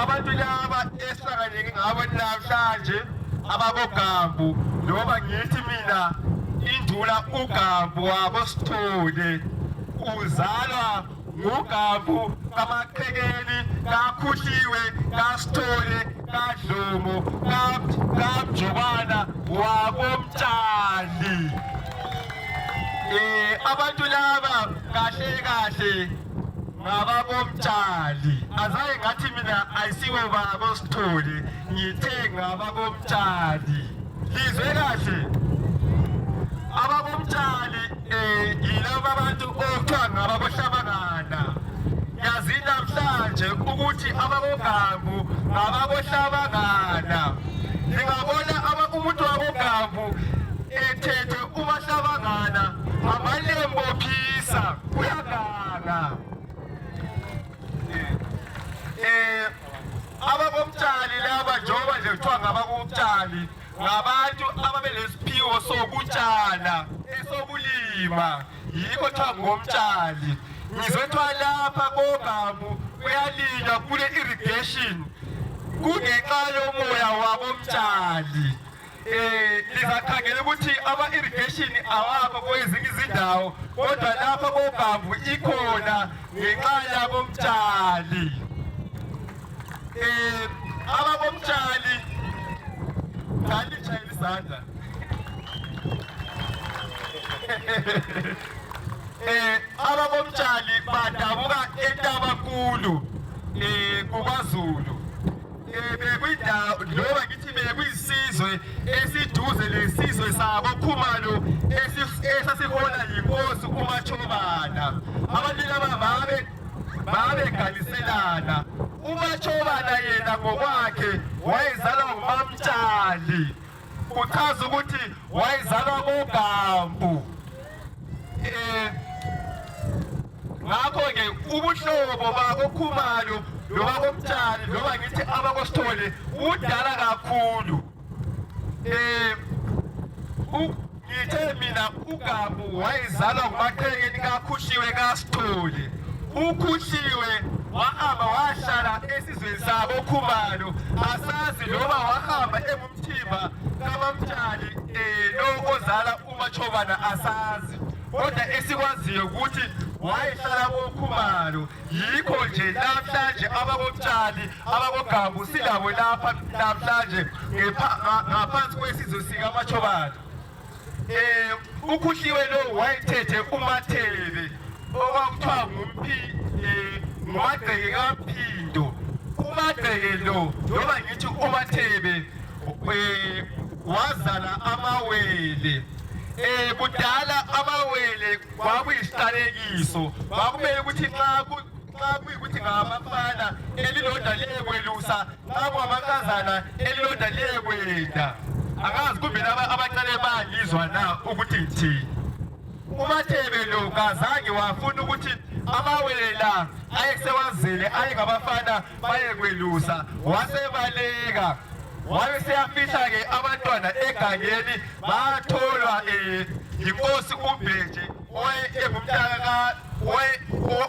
abantu laba esihlanganyele ngabo namhlanje ababoGambu noma ngithi mina indula uGambu wabo Sithole uzalwa nguGambu kaMaqhekeni kaKhuhliwe kaSithole kaDlomo kaMjobana wakoMtshali. Abantu laba kahle ngabakoMtshali, azaye ngathi mina ayisibo babo Sithole, ngithe ngabakoMtshali. Lizwe kahle abakoMtshali yilabo abantu okuthiwa ngabakoHlabangana. Yazi namhlanje ukuthi abakoGambu ngabakoHlabangana. Ngingabona umuntu wakoGambu ethethe uMahlabangana amalembo phisa uyaganga. AbakoMtshali laba njengoba nje kuthiwa ngabakoMtshali ngabantu ababelesiphiwo sokutshala esokulima, yikho kuthiwa ngoMtshali. Ngizothiwa lapha koGambu kuyalinywa kule irrigation kungenxa yomoya wakoMtshali. Lizakhangela ukuthi ama-irrigation awakho kwezinye izindawo, kodwa lapha koGambu ikhona ngenxa yakoMtshali. AbakoMtshali ngalitshayela isandla. AbakoMtshali badabuka eNtabakulu kuKwaZulu. Bekwindawo noma ngithi bekuyisizwe esiduze lesizwe sabo Khumalo esasihola yinkosi uMachobana. Abantu laba babegaliselana. uMachobana yena ngokwakhe wayezalwa nguMamtshali, kuchaza ukuthi wayezalwa koGambu. Ngakho-ke ubuhlobo bakoKhumalo nobakoMtshali noma ngithi abakoSithole udala kakhulu. Ngithe mina uGambu wayezalwa nguMaqhekeni kaKhuhliwe kaSithole. uKhuhliwe wahamba wahlala esizweni sabo Khumalo, asazi noma wahamba eMthimba kaMamtshali lo ozala uMachobana asazi, kodwa esikwaziyo ukuthi wayehlala koKhumalo. Yikho nje namhlanje abakoMtshali abakoGambu silabo lapha namhlanje ngaphansi kwesizwe sikaMachobana. uKhuhliwe lo wayethethe uMathebe okwakuthiwa nguMagceke kaMphindo. uMagceke lo noma ngithi uMathebe wazala amawele. Kudala amawele kwakuyisiqalekiso, kwakumele ukuthi xa kuyikuthi ngabafana elilodwa liyekwelusa, xa kungamankazana elilodwa liyekwenda. Angazi kumbe abaqale bangizwa na ukuthi ngithini. uMathebe lo kazange wafuna ukuthi amawele la ayesewazele ayengabafana bayekwelusa, wasebaleka. Wayeseyafihla-ke abantwana egangeni batholwa yinkosi uMbeje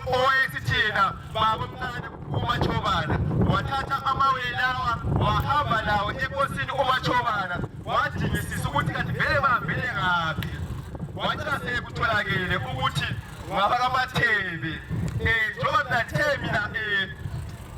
owayesithina babomncane uMachobana. Wathatha amawele lawa wahamba lawo enkosini uMachobana, wadingisisa ukuthi kanti vele bavele ngaphi. Wathi sekutholakele ukuthi ngabakaMathebe. Njengoba nathe mina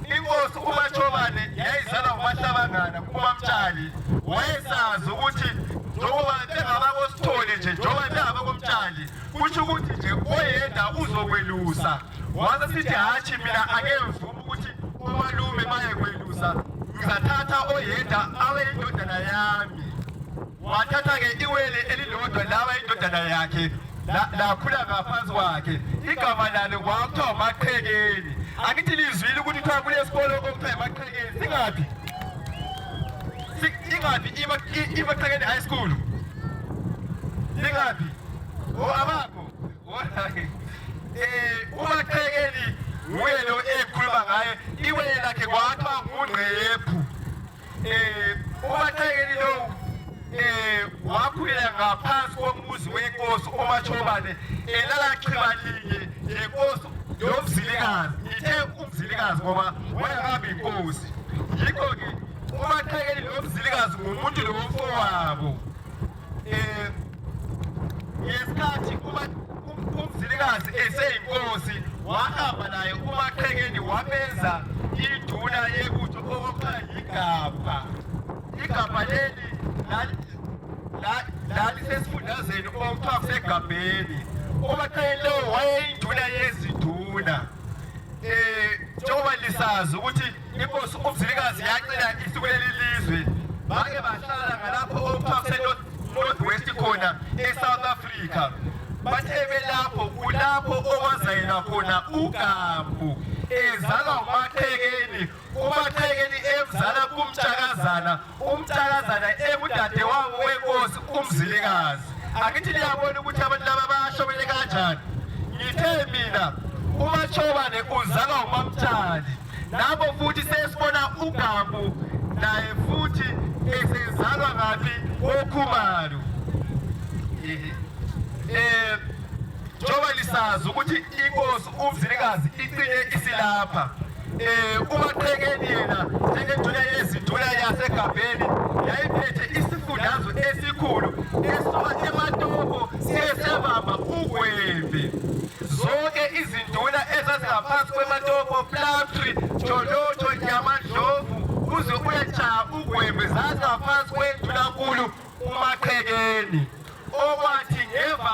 inkosi uMachobane yayizalwa nguMahlabangana kuMamtshali, wayesazi ukuthi njengoba bengabakoSithole nje, njengoba bengabakoMtshali, kusho ukuthi nje oyedwa uzokwelusa. Wasesithi hatshi mina angeke ngivume ukuthi umalume bayekwelusa, ngizathatha oyedwa abe indodana yami. Wathatha-ke iwele elilodwa laba indodana yakhe lakhula ngaphansi kwakhe, igama lalo kwakuthiwa uMaqhekeni. Angithi lizwile ukuthi kuthiwa kulesikolo okuthiwa eMaqhekeni singaphi? Ingaphi iMaqhekeni High School? Ingaphi? Abakho? uMaqhekeni nguye lo ekhuluma ngaye, iwele lakhe kwakuthiwa nguNgqephu. uMaqhekeni lo wakhulela ngaphansi kombuzi wenkosi uMachobane, elala xiba linye nenkosi lo mzilikazi, ngithe umzilikazi ngoba wayehamba inkosi. Yikho-ke uMaqhekeni lo mzilikazi ngumuntu lo mfowabo. Ngesikhathi umzilikazi eseyinkosi wahamba naye uMaqhekeni wamenza induna yebutho okuthiwa yiGabha. Igabha leli lalisesifundazweni okuthiwa kuseGabheni. uMaqhekeni lo wayeyinduna yezinduna. Njengoba lisazi ukuthi inkosi umzilikazi yacina isukela ilizwe bake bahlala ngalapho okuthiwa kuse-North West khona eSouth Africa. Bathe belapho kulapho okwazayela khona uGambu ezalwa uMaqhekeni. uMaqhekeni emzala kuMtshakazana, uMtshakazana ebudadewabo wenkosi umzilikazi. Akithi liyabona ukuthi abantu laba bashobele kanjani. Ngithe mina uMachobane uzalwa uMamtshali, nabo futhi sesibona uGambu naye futhi esezalwa ngaphi koKhumalo. Njengoba lisazi ukuthi inkosi umzilikazi icine isilapha. uMaqhekeni yena njengenduna yezinduna yaseGabheni yayiphethe isifundazwe esikhulu esuka eMatopo siyesebamba uGwembe. Zonke izinduna ezazingaphansi kweMatopo, Plumtree, Jolotho, Nyamandlovu uze uyetshaya uGwembe zazingaphansi kwendunankulu uMaqhekeni. Okwathi ngemva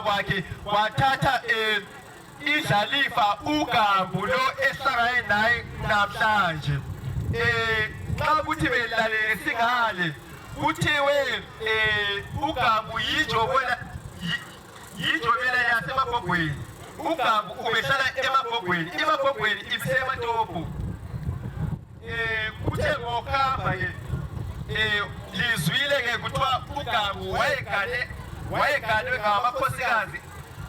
kwakhe wathatha idlalifa uGambu lo ehlangane naye namhlanje. Xa kuthi belalele singale kuthiwe uGambu yijobela yaseMagogweni. uGambu ubehlala eMagogweni, iMagogweni ibiseMatopo. Kuthe ngokuhamba-ke lizwile-ke kuthiwa uGambu wayeganwe ngamakhosikazi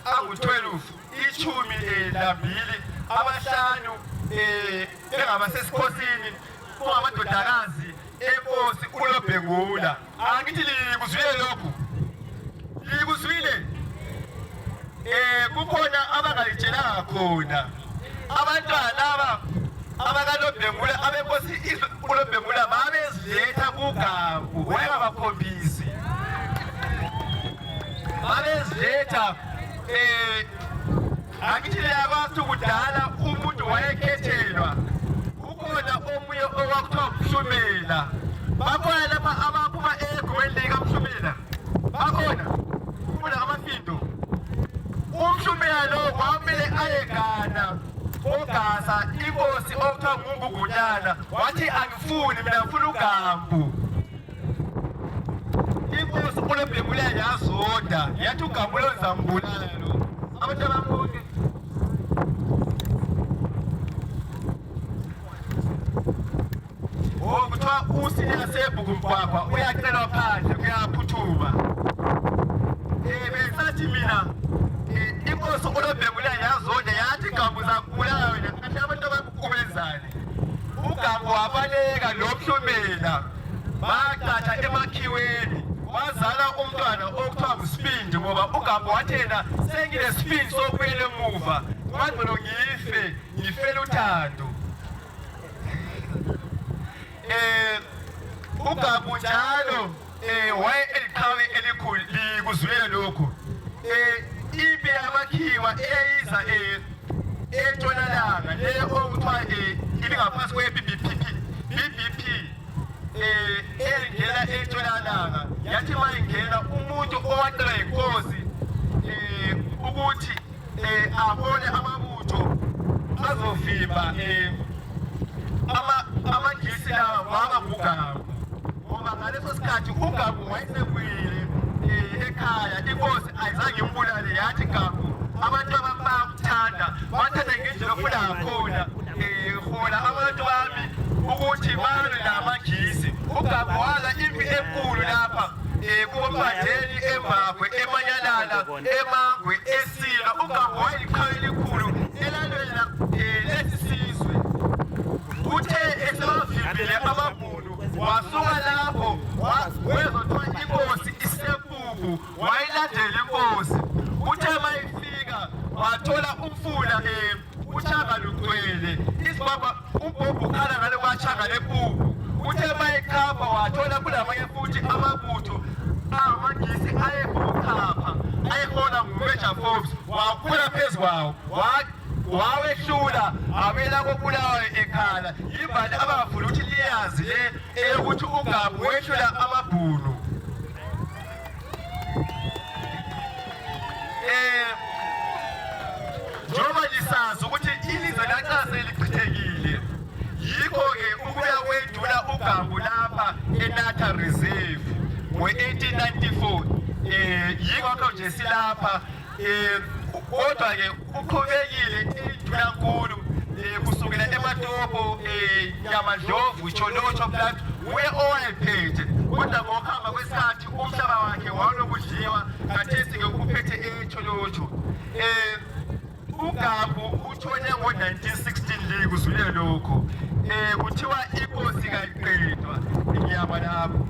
angu-12, 12, abahlanu bengabasesikhosini kungamadodakazi enkosi uLobhengula. Angithi likuzwile lokhu? Likuzwile? Kukhona abangayitshelanga khona. Abantwana laba abakaLobhengula abenkosi uLobhengula babeziletha kuGambu, wayengabakhombisi. Babeziletha angithi liyakwazi kudala umuntu wayekhethelwa. Ukhona omunye okwakuthiwa uMhlumela. Bakhona lapha abaphuma egweni likaMhlumela. Bakhona ufuna ngamafindo. uMhlumela lo kwamele ayegana oGasa inkosi okuthiwa nguNgugudlana. Wathi angifuni mina ngifuna uGambu. Inkosi uLobhengula yazonda yathi uGambu lo ngizambulala lo. Abantu abambuke kuthiwa uSilela seBhukumgwagwa uyacelwa phandle kuyaphuthuma. Besathi mina inkosi uLobhengula yazonda yathi Gambu zakubulala wena. Kanti abantu abakubenzayo uGambu wabaleka noMhlumela baqatha emakhiweni. Wazala umntwana okuthiwa nguSibindi ngoba uGambu wathena senginesibindi sokubuyela emuva. Kwangcono ngifele uthando. uGambu njalo waye eliqhawe elikhulu likuzwile lokho. Impi yamakhiwa eyayiza entshonalanga le okuthiwa ibingaphansi kwe-BBP engena entshonalanga yathi uma ingena umuntu owaqela yinkosi ukuthi ahole amabutho azovimba amangisi lawa waba nguGambu. Ngoba ngaleso sikhathi uGambu wayesebuyile ekhaya, inkosi ayizange imbulale yathi Gambu abantu abamthanda bathatha ngendlela ofuna ngakhona. Hola abantu bami ukuthi balwe namangisi. uGambu wala impi enkulu lapha kuMpandeni, eMbabwe, eManyalala, eMangwe, eSila. uGambu wayeliqhawe elikhulu elalwela lesi sizwe. Uthe esewavimbile amabhunu wasuka lapho wezothiwa inkosi isePupu wayilandela inkosi. wehlula uChanga Luqwele isibaba uBobo ukhala ngale kwaChanga lePupu uthe bayikhapha wathola kulamanye futhi amabutho amagisi ayekhapha ayekhona nguMajor Forbes wakhula phezukwawo wawehlula abela koBulawayo ekhala imbali abafuna ukuthi liyazi le eyokuthi uGabu wehlula amabhunu njengoba lisazi ukuthi ilizwe lancase lichithekile yikho-ke ukuya kwedlula uGabu lapha eNatha Reserve ngo-1894 yikho nje silapha kodwa-ke uqhubekile iDunankulu kusukela eMatopo Yamadlovu Tsholotsho plant uye owayephethe kodwa ngokuhamba kwesikhathi umhlaba wakhe wawunokudliwa khathesi-ke uphethe eTsholotsho uGabu uthone ngo-1916 kuzwile lokho kuthiwa inkosi kayiqedwa inyama lapho